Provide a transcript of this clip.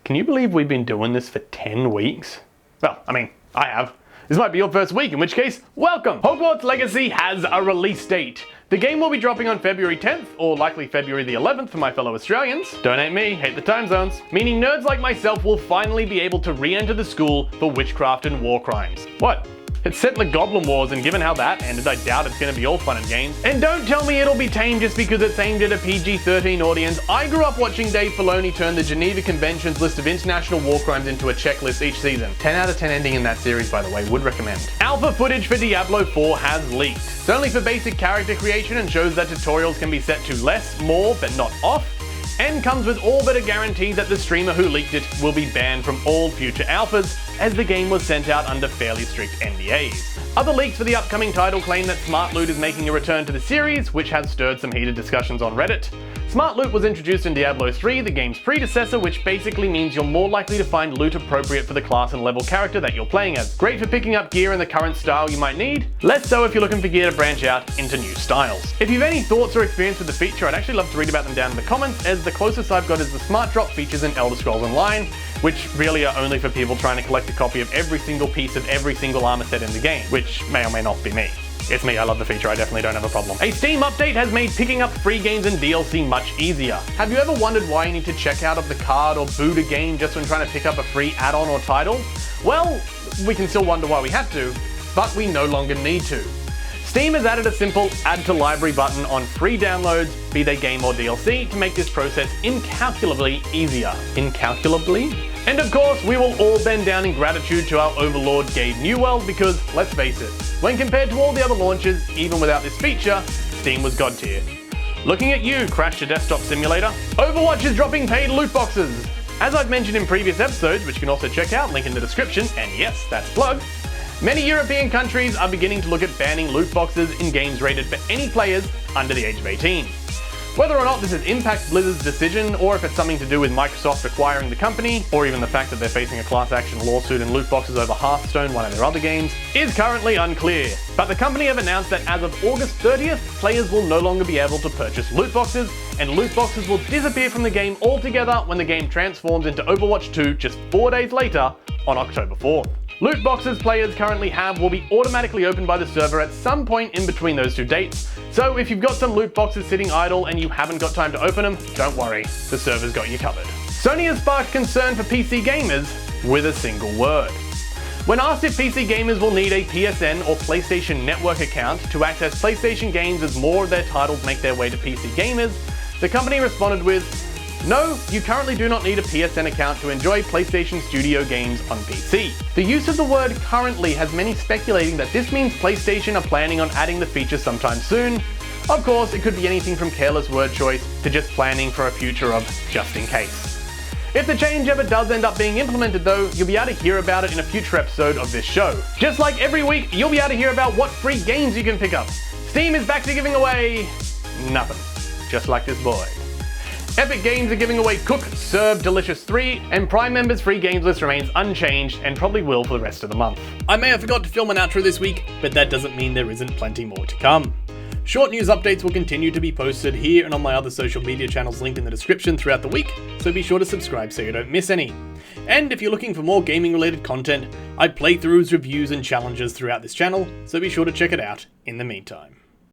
Can you believe we've been doing this for 10 weeks? Well, I mean, I have. This might be your first week, in which case, welcome! Hogwarts Legacy has a release date. The game will be dropping on February 10th, or likely February the 11th for my fellow Australians. Don't hate me, hate the time zones. Meaning nerds like myself will finally be able to re-enter the school for witchcraft and war crimes. What? It's set in the Goblin Wars, and given how that ended, I doubt it's gonna be all fun and games. And don't tell me it'll be tame just because it's aimed at a PG-13 audience. I grew up watching Dave Filoni turn the Geneva Convention's list of international war crimes into a checklist each season. 10 out of 10 ending in that series, by the way, would recommend. Alpha footage for Diablo 4 has leaked. It's only for basic character creation and shows that tutorials can be set to less, more, but not off, and comes with all but a guarantee that the streamer who leaked it will be banned from all future alphas, as the game was sent out under fairly strict NDAs. Other leaks for the upcoming title claim that Smart Loot is making a return to the series, which has stirred some heated discussions on Reddit. Smart Loot was introduced in Diablo 3, the game's predecessor, which basically means you're more likely to find loot appropriate for the class and level character that you're playing as. Great for picking up gear in the current style you might need, less so if you're looking for gear to branch out into new styles. If you've any thoughts or experience with the feature, I'd actually love to read about them down in the comments, as the closest I've got is the Smart Drop features in Elder Scrolls Online, which really are only for people trying to collect a copy of every single piece of every single armor set in the game, which may or may not be me. It's me, I love the feature, I definitely don't have a problem. A Steam update has made picking up free games and DLC much easier. Have you ever wondered why you need to check out of the card or boot a game just when trying to pick up a free add-on or title? Well, we can still wonder why we have to, but we no longer need to. Steam has added a simple add to library button on free downloads, be they game or DLC, to make this process incalculably easier. Incalculably? And of course, we will all bend down in gratitude to our overlord Gabe Newell, because let's face it, when compared to all the other launches, even without this feature, Steam was god tier. Looking at you, Crash Your Desktop Simulator. Overwatch is dropping paid loot boxes. As I've mentioned in previous episodes, which you can also check out, link in the description, and yes, that's plug, many European countries are beginning to look at banning loot boxes in games rated for any players under the age of 18. Whether or not this has impacted Blizzard's decision, or if it's something to do with Microsoft acquiring the company, or even the fact that they're facing a class action lawsuit in loot boxes over Hearthstone, one of their other games, is currently unclear. But the company have announced that as of August 30th, players will no longer be able to purchase loot boxes, and loot boxes will disappear from the game altogether when the game transforms into Overwatch 2 just 4 days later on October 4th. Loot boxes players currently have will be automatically opened by the server at some point in between those two dates, so if you've got some loot boxes sitting idle and you haven't got time to open them, don't worry, the server's got you covered. Sony has sparked concern for PC gamers with a single word. When asked if PC gamers will need a PSN or PlayStation Network account to access PlayStation games as more of their titles make their way to PC gamers, the company responded with, "No, you currently do not need a PSN account to enjoy PlayStation Studio games on PC." The use of the word currently has many speculating that this means PlayStation are planning on adding the feature sometime soon. Of course, it could be anything from careless word choice to just planning for a future of just in case. If the change ever does end up being implemented though, you'll be able to hear about it in a future episode of this show. Just like every week, you'll be able to hear about what free games you can pick up. Steam is back to giving away nothing, just like this boy. Epic Games are giving away Cook, Serve, Delicious 3, and Prime members' free games list remains unchanged and probably will for the rest of the month. I may have forgot to film an outro this week, but that doesn't mean there isn't plenty more to come. Short news updates will continue to be posted here and on my other social media channels linked in the description throughout the week, so be sure to subscribe so you don't miss any. And if you're looking for more gaming related content, I play playthroughs, reviews and challenges throughout this channel, so be sure to check it out in the meantime.